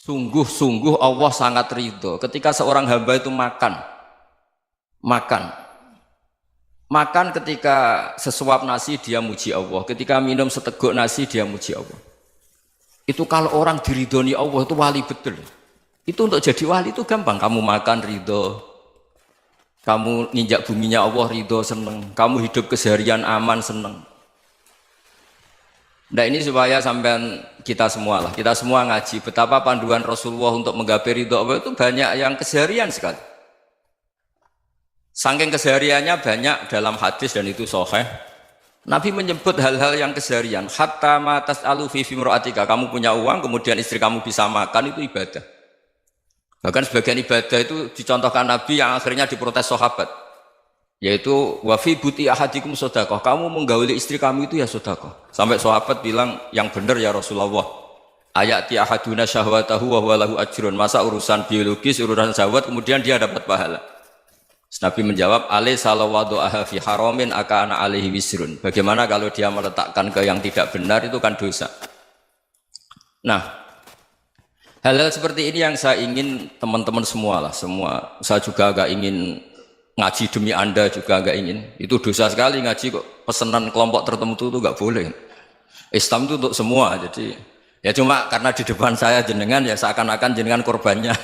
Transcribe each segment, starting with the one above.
Sungguh-sungguh Allah sangat ridho ketika seorang hamba itu makan ketika sesuap nasi dia muji Allah, ketika minum seteguk nasi dia muji Allah. Itu kalau orang diridhoni Allah itu wali betul. Itu untuk jadi wali itu gampang, kamu makan ridho, kamu nginjak buminya Allah ridho seneng, kamu hidup keseharian aman seneng. Nah ini supaya sampean kita semua ngaji betapa panduan Rasulullah untuk menggapai ridho Allah itu banyak yang keseharian sekali. Saking kesehariannya banyak dalam hadis dan itu sahih. Nabi menyebut hal-hal yang keseharian. Hatta ma tas'alu fi fimra'atika, kamu punya uang kemudian istri kamu bisa makan itu ibadah. Bahkan sebagian ibadah itu dicontohkan Nabi yang akhirnya diprotes sahabat. Yaitu wa fi buti ahadikum sedekah, kamu menggauli istri kamu itu ya sedekah. Sampai sahabat bilang yang benar ya Rasulullah. Ayati ahaduna syahwatahu wa huwa lahu ajrun. Masa urusan biologis, urusan syahwat kemudian dia dapat pahala. Nabi menjawab, alaysa lawadu'aha fi haramin akana alaihi wisrun. Bagaimana kalau dia meletakkan ke yang tidak benar itu kan dosa. Nah, hal-hal seperti ini yang saya ingin teman-teman semua. Saya juga agak ingin ngaji demi Anda juga agak ingin. Itu dosa sekali ngaji kok pesanan kelompok tertentu itu enggak boleh. Islam itu untuk semua. Jadi ya cuma karena di depan saya jenengan ya seakan-akan jenengan korbannya.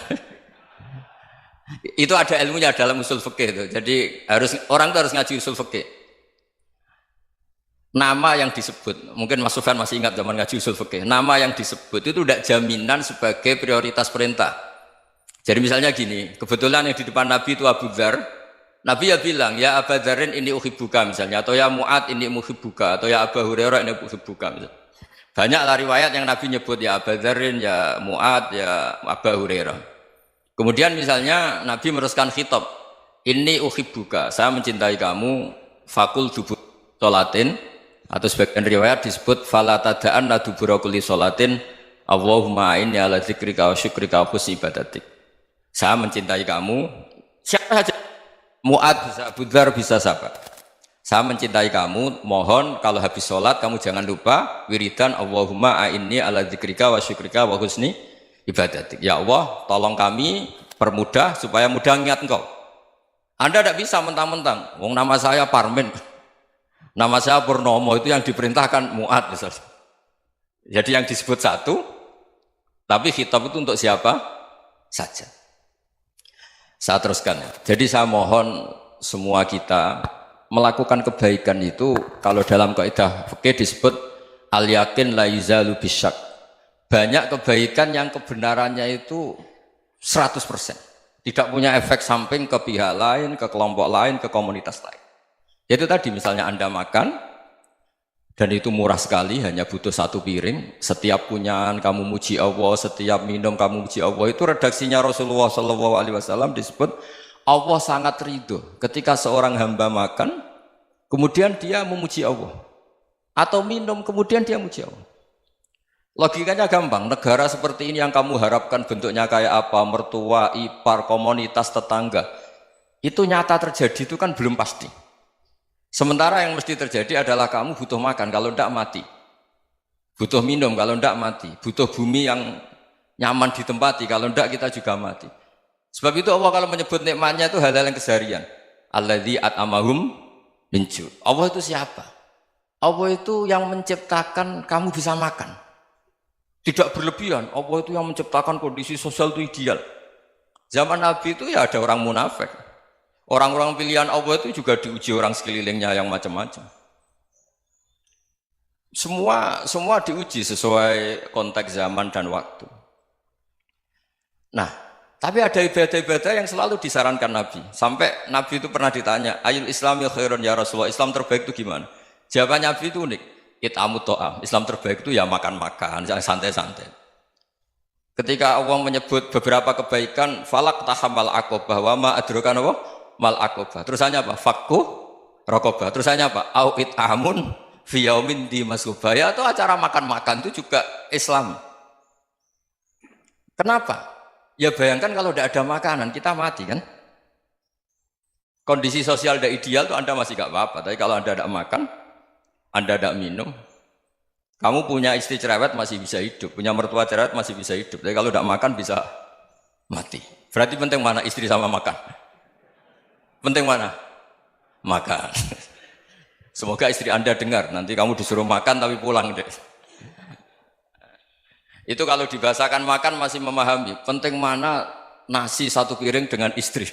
Itu ada ilmunya dalam usul fikih itu. Jadi orang itu harus ngaji usul fikih. Nama yang disebut, mungkin Mas Sufyan masih ingat zaman ngaji usul fikih. Nama yang disebut itu tidak jaminan sebagai prioritas perintah. Jadi misalnya gini, kebetulan yang di depan Nabi itu Abu Dzar. Nabi ya bilang, ya Aba Dzarin ini uhibbuka misalnya, atau ya Mu'ad ini uhibbuka, atau ya Aba Hurairah ini uhibbuka misalnya. Banyaklah riwayat yang Nabi nyebut ya Aba Dzarin, ya Mu'ad, ya Aba Hurairah. Kemudian misalnya Nabi meneruskan khitab, ini uhibbuka, saya mencintai kamu, fakul dubur sholatin, atau sebagian riwayat disebut fala tada'an la dubura kulli sholatin, Allahumma inni ala dzikrika wa syukrika wa husni ibadatik. Saya mencintai kamu, siapa saja. Mu'ad bisa, Abu Dzar bisa siapa? Saya mencintai kamu, mohon kalau habis sholat kamu jangan lupa wiridan Allahumma a'inni ala dzikrika wa syukrika wa husni ibadatik. Ya Allah, tolong kami permudah supaya mudah ingat engkau. Anda tidak bisa mentang-mentang, wong nama saya Parmin, nama saya Purnomo, itu yang diperintahkan Mu'ad misalnya. Jadi yang disebut satu, tapi khitab itu untuk siapa saja. Saya teruskan. Jadi saya mohon semua kita melakukan kebaikan itu kalau dalam kaidah fikih disebut al yakin la yuzalu bisyak. Banyak kebaikan yang kebenarannya itu 100%. Tidak punya efek samping ke pihak lain, ke kelompok lain, ke komunitas lain. Itu tadi misalnya Anda makan dan itu murah sekali, hanya butuh satu piring. Setiap punyaan kamu muji Allah, setiap minum kamu muji Allah. Itu redaksinya Rasulullah SAW disebut Allah sangat ridho ketika seorang hamba makan, kemudian dia memuji Allah, atau minum kemudian dia muji Allah. Logikanya gampang. Negara seperti ini yang kamu harapkan bentuknya kayak apa, mertua, ipar, komunitas, tetangga, itu nyata terjadi itu kan belum pasti. Sementara yang mesti terjadi adalah kamu butuh makan, kalau tidak mati. Butuh minum, kalau tidak mati. Butuh bumi yang nyaman ditempati, kalau tidak kita juga mati. Sebab itu Allah kalau menyebut nikmatnya itu hal-hal yang keseharian. Alladzi at'amahum min ju'. Allah itu siapa? Allah itu yang menciptakan kamu bisa makan. Tidak berlebihan. Allah itu yang menciptakan kondisi sosial itu ideal. Zaman Nabi itu ya ada orang munafik. Orang-orang pilihan Allah itu juga diuji orang sekelilingnya yang macam-macam. Semua diuji sesuai konteks zaman dan waktu. Nah, tapi ada ibadah-ibadah yang selalu disarankan Nabi. Sampai Nabi itu pernah ditanya, ayul islami khairun ya Rasulullah, Islam terbaik itu gimana? Jawaban Nabi itu unik. It'amut to'am. Islam terbaik itu ya makan-makan, santai-santai. Ketika Allah menyebut beberapa kebaikan, falak tahamal aqobah wa ma adrokan Allah mal aqobah. Terusannya apa? Fakku rokobah. Terusannya apa? Au it'amun fi yaumin di masubah. Ya itu acara makan-makan itu juga Islam. Kenapa? Ya bayangkan kalau tidak ada makanan kita mati kan? Kondisi sosial tidak ideal itu Anda masih gak apa-apa. Tapi kalau Anda tidak makan, Anda tidak minum, Kamu punya istri cerewet masih bisa hidup, punya mertua cerewet masih bisa hidup. Tapi kalau tidak makan bisa mati. Berarti penting mana istri sama makan? Penting mana? Makan. Semoga istri Anda dengar, nanti kamu disuruh makan tapi pulang deh. Itu kalau dibahasakan makan masih memahami. Penting mana nasi satu piring dengan istri.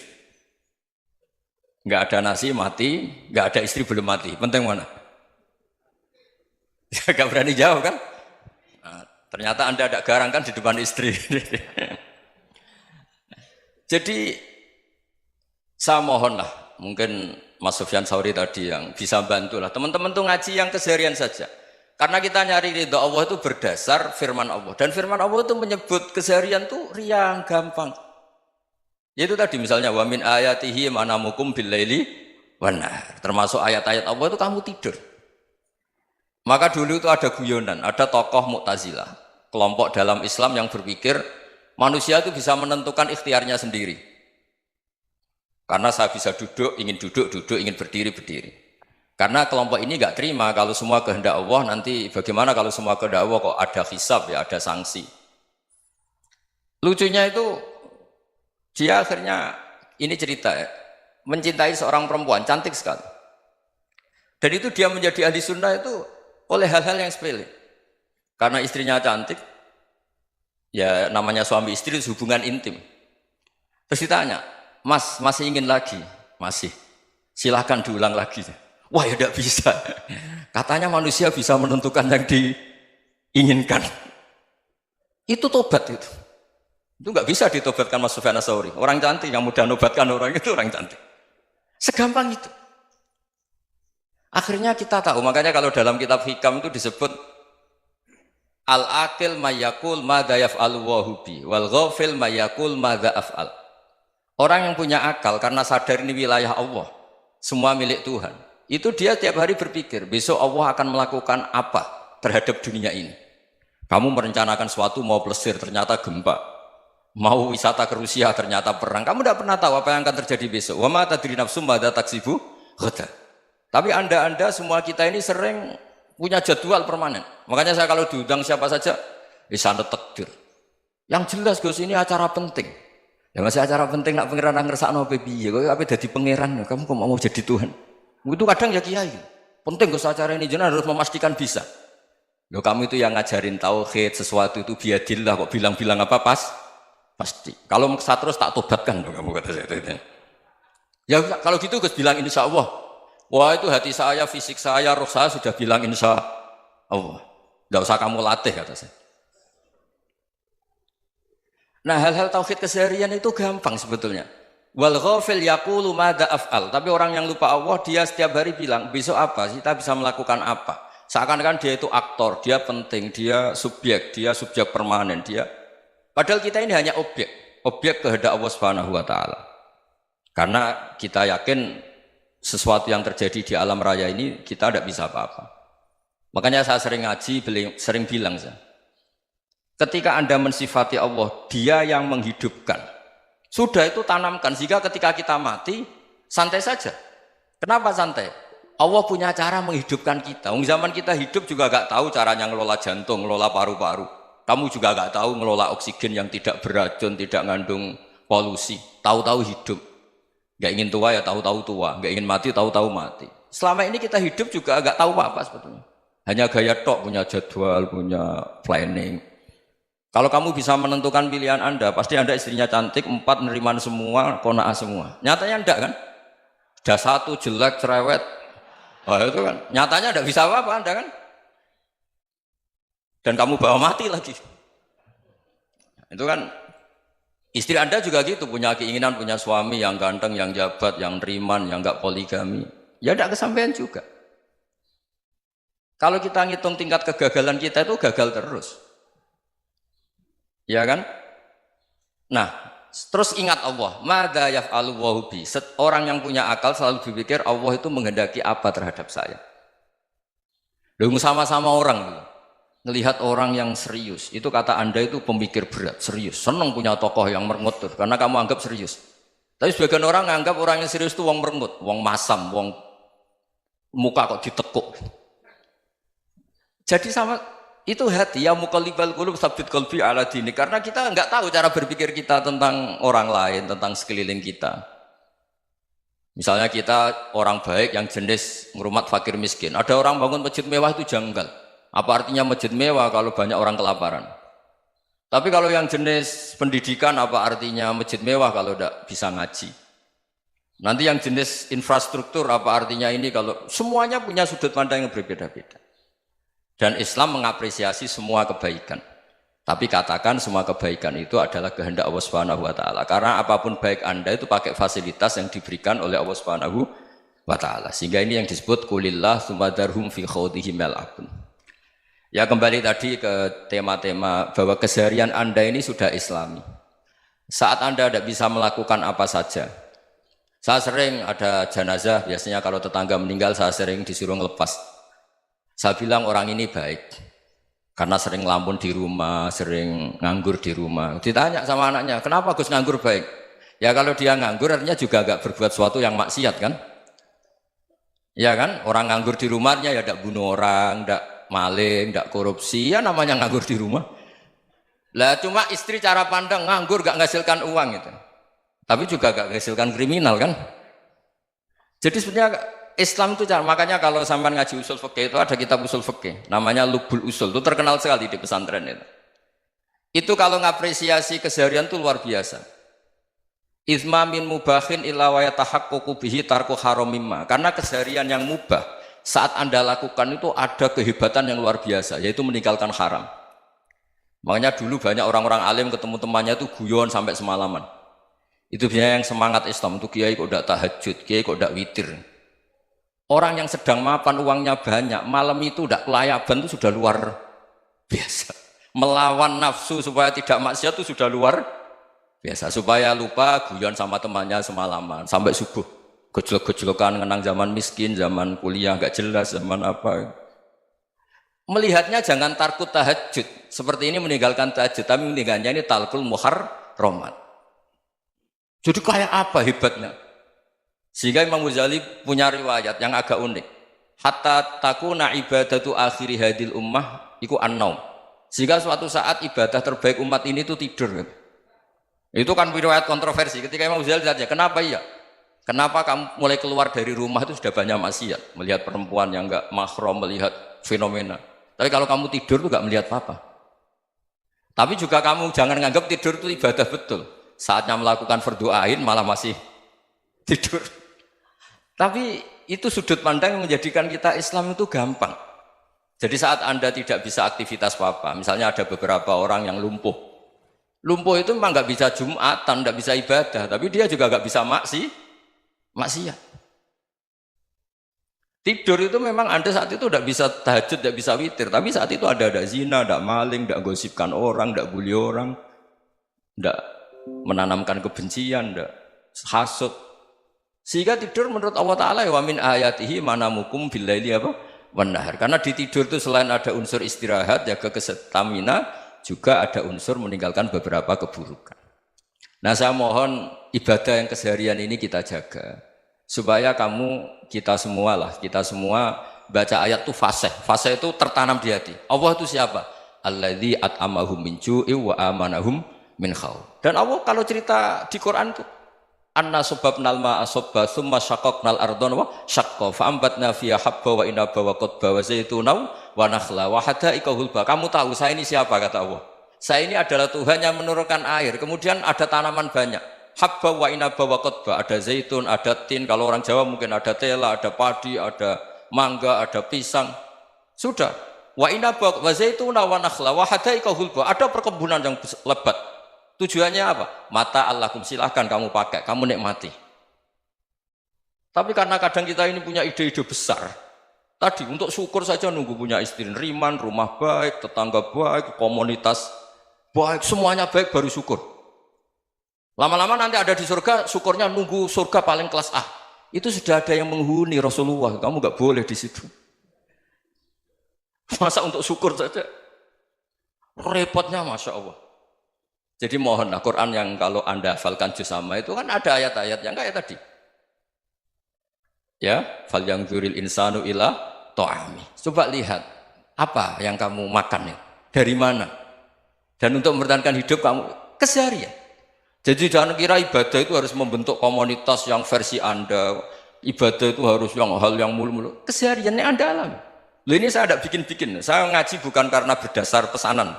Nggak ada nasi mati, nggak ada istri belum mati. Penting mana? Gak berani jawab kan? Nah, ternyata Anda ada garang kan di depan istri. Jadi saya mohonlah, mungkin Mas Sufyan Sauri tadi yang bisa bantulah. Teman-teman tuh ngaji yang keseharian saja. Karena kita nyari ridha Allah itu berdasar firman Allah. Dan firman Allah itu menyebut keseharian tuh riang, gampang. Yaitu tadi misalnya wa min ayatihi manamukum bil laili wan nahar. Termasuk ayat-ayat Allah itu kamu tidur. Maka dulu itu ada guyonan, ada tokoh Mu'tazilah, kelompok dalam Islam yang berpikir manusia itu bisa menentukan ikhtiarnya sendiri. Karena saya bisa duduk, ingin berdiri, berdiri. Karena kelompok ini nggak terima kalau semua kehendak Allah, nanti bagaimana kalau semua kehendak Allah kok ada hisab ya, ada sanksi. Lucunya itu dia akhirnya, ini cerita ya, mencintai seorang perempuan, cantik sekali. Dan itu dia menjadi ahli sunnah itu oleh hal-hal yang sepele. Karena istrinya cantik, ya namanya suami istri hubungan intim. Terus ditanya, Mas, masih ingin lagi? Masih. Silahkan diulang lagi. Wah ya tidak bisa. Katanya manusia bisa menentukan yang diinginkan. Itu tobat itu. Itu nggak bisa ditobatkan Mas Sufyan Ats-Tsauri. Orang cantik yang mudah nobatkan orang itu orang cantik. Segampang itu. Akhirnya kita tahu, makanya kalau dalam kitab Hikam itu disebut al-aqil mayyakul madza yaf'alu wa hubi wal ghafil mayyakul madza af'al. Orang yang punya akal karena sadar ini wilayah Allah, semua milik Tuhan. Itu dia tiap hari berpikir, besok Allah akan melakukan apa terhadap dunia ini. Kamu merencanakan suatu mau plesir, ternyata gempa. Mau wisata ke Rusia, ternyata perang. Kamu tidak pernah tahu apa yang akan terjadi besok. Wa ma tadri nafsum madza taksibu ghadan. Tapi anda semua kita ini sering punya jadwal permanen. Makanya saya kalau diundang siapa saja, sanad takdir. Yang jelas Gus ini acara penting. Ya masih acara penting nak pangeran ngersakno piye? Kok ape dadi pangeran? Kamu kok mau jadi Tuhan? Itu kadang ya kiai. Penting Gus acara ini jenengan harus memastikan bisa. Loh kamu itu yang ngajarin tauhid, sesuatu itu biadillah kok bilang-bilang apa pasti. Kalau maksa terus tak tobatkan loh kamu kata saya. Ya kalau gitu Gus bilang insya Allah. Wah itu hati saya, fisik saya, roh saya sudah bilang insya Allah. Tidak usah kamu latih kata saya. Nah hal-hal tauhid keseharian itu gampang sebetulnya. Wal ghafil yaqulu madza af'al. Tapi orang yang lupa Allah dia setiap hari bilang besok apa? Kita bisa melakukan apa? Seakan-akan dia itu aktor, dia penting, dia subjek permanen, dia. Padahal kita ini hanya objek kehendak Allah Subhanahu wa taala. Karena kita yakin sesuatu yang terjadi di alam raya ini kita tidak bisa apa-apa. Makanya saya sering ngaji, sering bilang saya, ketika Anda mensifati Allah, Dia yang menghidupkan. Sudah itu tanamkan sehingga ketika kita mati santai saja. Kenapa santai? Allah punya cara menghidupkan kita. Zaman kita hidup juga gak tahu caranya ngelola jantung, ngelola paru-paru. Kamu juga gak tahu ngelola oksigen yang tidak beracun, tidak ngandung polusi. Tahu-tahu hidup. Gak ingin tua ya tahu-tahu tua, gak ingin mati tahu-tahu mati. Selama ini kita hidup juga agak tahu apa sebetulnya. Hanya gaya tok, punya jadwal, punya planning. Kalau kamu bisa menentukan pilihan Anda, pasti Anda istrinya cantik, 4 neriman semua, kona'ah semua. Nyatanya enggak kan? Ada 1 jelek, cerewet. Oh itu kan, nyatanya enggak bisa apa-apa Anda kan? Dan kamu bawa mati lagi. Itu kan. Istri Anda juga gitu, punya keinginan, punya suami yang ganteng, yang jabat, yang neriman, yang enggak poligami. Ya tidak kesampaian juga. Kalau kita ngitung tingkat kegagalan kita itu gagal terus. Ya kan? Nah, terus ingat Allah. Madza yaf'alu wa bi. Orang yang punya akal selalu berpikir Allah itu menghendaki apa terhadap saya. Lalu sama-sama orang ngelihat orang yang serius, itu kata Anda itu pemikir berat, serius, senang punya tokoh yang merengut tuh, karena kamu anggap serius. Tapi sebagian orang anggap orang yang serius itu wong merengut, wong masam, wong muka kok ditekuk. Jadi sama Itu hati ya muqallibal qulub tsabbit qalbi ala dini, karena kita enggak tahu cara berpikir kita tentang orang lain, tentang sekeliling kita. Misalnya kita orang baik yang jenis ngrumat fakir miskin. Ada orang bangun masjid mewah itu janggal. Apa artinya masjid mewah kalau banyak orang kelaparan? Tapi kalau yang jenis pendidikan apa artinya masjid mewah kalau tidak bisa ngaji? Nanti yang jenis infrastruktur apa artinya ini kalau semuanya punya sudut pandang yang berbeda-beda. Dan Islam mengapresiasi semua kebaikan. Tapi katakan semua kebaikan itu adalah kehendak Allah Subhanahu wa taala. Karena apapun baik Anda itu pakai fasilitas yang diberikan oleh Allah Subhanahu wa taala. Sehingga ini yang disebut qulillah tsumadarhum fi khawdihim yal'abun. Ya kembali tadi ke tema-tema bahwa keseharian Anda ini sudah Islami. Saat Anda tidak bisa melakukan apa saja. Saya sering ada jenazah, biasanya kalau tetangga meninggal saya sering disuruh ngelepas. Saya bilang orang ini baik karena sering ngelamun di rumah, sering nganggur di rumah. Ditanya sama anaknya, kenapa Gus nganggur baik? Ya kalau dia nganggur artinya juga agak berbuat sesuatu yang maksiat kan? Ya kan? Orang nganggur di rumahnya ya tidak bunuh orang, tidak maling, tidak korupsi, ya namanya nganggur di rumah. Lah cuma istri cara pandang nganggur gak menghasilkan uang itu. Tapi juga gak menghasilkan kriminal kan? Jadi sebenarnya Islam itu makanya kalau sampai ngaji usul fikih itu ada kitab usul fikih namanya Lubul Usul, itu terkenal sekali di pesantren itu. Itu kalau ngapresiasi keseharian itu luar biasa. Izma min mubahin illa wa yatahaqqaqu bihi tarku haramimma. Karena keseharian yang mubah saat Anda lakukan itu ada kehebatan yang luar biasa, yaitu meninggalkan haram. Makanya dulu banyak orang-orang alim ketemu temannya itu guyon sampai semalaman. Itu biasanya yang semangat Islam itu kiai kok tidak tahajud, kiai kok tidak witir. Orang yang sedang mapan uangnya banyak, malam itu tidak kelayaban itu sudah luar biasa. Melawan nafsu supaya tidak maksiat itu sudah luar biasa. Supaya lupa guyon sama temannya semalaman sampai subuh. Gejlok-gejlokan ngenang zaman miskin, zaman kuliah nggak jelas, zaman apa. Melihatnya jangan tarkut tahajud. Seperti ini meninggalkan tahajud, tapi meninggalkannya ini talkul muharramat. Jadi kayak apa hebatnya? Sehingga Imam Ghazali punya riwayat yang agak unik. Hatta takuna ibadatu akhiri hadil ummah iku an-naum. Sehingga suatu saat ibadah terbaik umat ini itu tidur. Itu kan riwayat kontroversi. Ketika Imam Ghazali tanya, kenapa iya? Kenapa kamu mulai keluar dari rumah itu sudah banyak maksiat? Melihat perempuan yang enggak mahram, melihat fenomena. Tapi kalau kamu tidur itu enggak melihat apa-apa. Tapi juga kamu jangan menganggap tidur itu ibadah betul. Saatnya melakukan fardhu ain malah masih tidur. Tapi itu sudut pandang yang menjadikan kita Islam itu gampang. Jadi saat Anda tidak bisa aktivitas apa-apa, misalnya ada beberapa orang yang lumpuh. Lumpuh itu memang nggak bisa Jumatan, nggak bisa ibadah, tapi dia juga nggak bisa maksiat. Tidur itu memang Anda saat itu tidak bisa tahajud, tidak bisa witir, tapi saat itu ada zina, ada maling, tidak gosipkan orang, tidak bully orang, tidak menanamkan kebencian, tidak hasud. Sehingga tidur menurut Allah Ta'ala wa min ayatihi manamukum billaili apa? Wan-nahar. Karena di tidur itu selain ada unsur istirahat, jaga kestamina, juga ada unsur meninggalkan beberapa keburukan. Nah saya mohon ibadah yang keseharian ini kita jaga. Supaya kita semua baca ayat itu fasih. Fasih itu tertanam di hati. Allah itu siapa? Alladzi at'amahum min ju'i wa amanahum min khauf. Dan Allah kalau cerita di Quran itu anna subabnal ma'a subba summa syaqaqnal ardon wa syaqqa fa'ambatna fiha habba wa inaba wa qadba wa zaituna wa nakhla wa hadaika hulba. Kamu tahu saya ini siapa, kata Allah. Saya ini adalah Tuhan yang menurunkan air, kemudian ada tanaman banyak. Habba wa inaba wa qadba, ada zaitun, ada tin, kalau orang Jawa mungkin ada tela, ada padi, ada mangga, ada pisang. Sudah. Wa inaba wa zaituna wa nakhla wa hadaika hulba. Ada perkebunan yang lebat. Tujuannya apa? Mata Allahkum, silahkan kamu pakai, kamu nikmati. Tapi karena kadang kita ini punya ide-ide besar. Tadi untuk syukur saja nunggu punya istri riman, rumah baik, tetangga baik, komunitas baik, semuanya baik baru syukur. Lama-lama nanti ada di surga, syukurnya nunggu surga paling kelas A. Itu sudah ada yang menghuni Rasulullah, kamu nggak boleh di situ. Masa untuk syukur saja? Repotnya Masya Allah. Jadi mohonlah Quran yang kalau Anda hafalkan juz sama itu kan ada ayat-ayat yang kayak tadi. Ya, fal yang dzuril insanu ila ta'ami. Coba lihat. Apa yang kamu makan ya? Dari mana? Dan untuk mempertahankan hidup kamu keseharian. Jadi jangan kira ibadah itu harus membentuk komunitas yang versi Anda. Ibadah itu harus yang hal yang mulu-mulu. Kesehariannya Anda alami. Loh, ini saya tidak bikin-bikin. Saya ngaji bukan karena berdasar pesanan.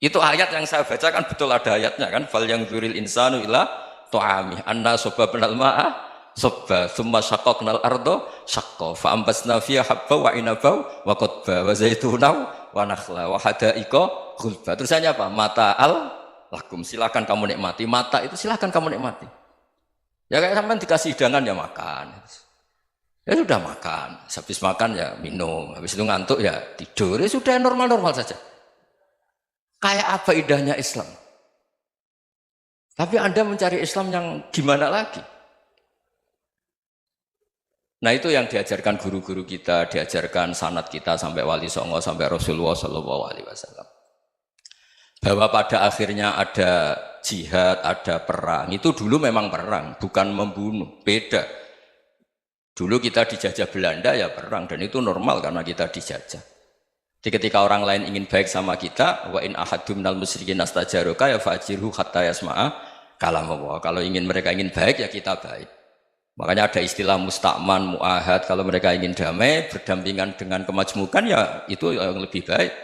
Itu ayat yang saya bacakan betul ada ayatnya kan. Fal yang dzuril insanu ila tu'ami anna sababnal ma'a sabba thumma syaqqaqnal ardo syaqqa fa ambasna fiha habba wa inaba wa qadba wa zaituna wa nakhla wa hada'iqa ghulba. Terusannya apa? Mata'al lakum, silakan kamu nikmati. Mata itu silakan kamu nikmati. Ya kayak sampean dikasih hidangan ya makan. Ya sudah makan, habis makan ya minum, habis itu ngantuk ya tidur. Ya sudah normal-normal saja. Kayak apa indahnya Islam? Tapi Anda mencari Islam yang gimana lagi? Nah itu yang diajarkan guru-guru kita, diajarkan sanad kita sampai Wali Songo, sampai Rasulullah SAW. Bahwa pada akhirnya ada jihad, ada perang. Itu dulu memang perang, bukan membunuh, beda. Dulu kita dijajah Belanda ya perang, dan itu normal karena kita dijajah. Jadi ketika orang lain ingin baik sama kita, wa in ahadum minal musyrikin astajaruka ya fajirhu hatta yasma'a kalam Allah. Kalau mereka ingin baik ya kita baik. Makanya ada istilah mustakman, mu'ahad. Kalau mereka ingin damai, berdampingan dengan kemajmukan ya itu yang lebih baik.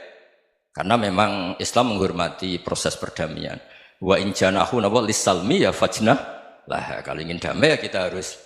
Karena memang Islam menghormati proses perdamaian. Wa in janahu lis-salmi ya fajnah lah. Kalau ingin damai ya kita harus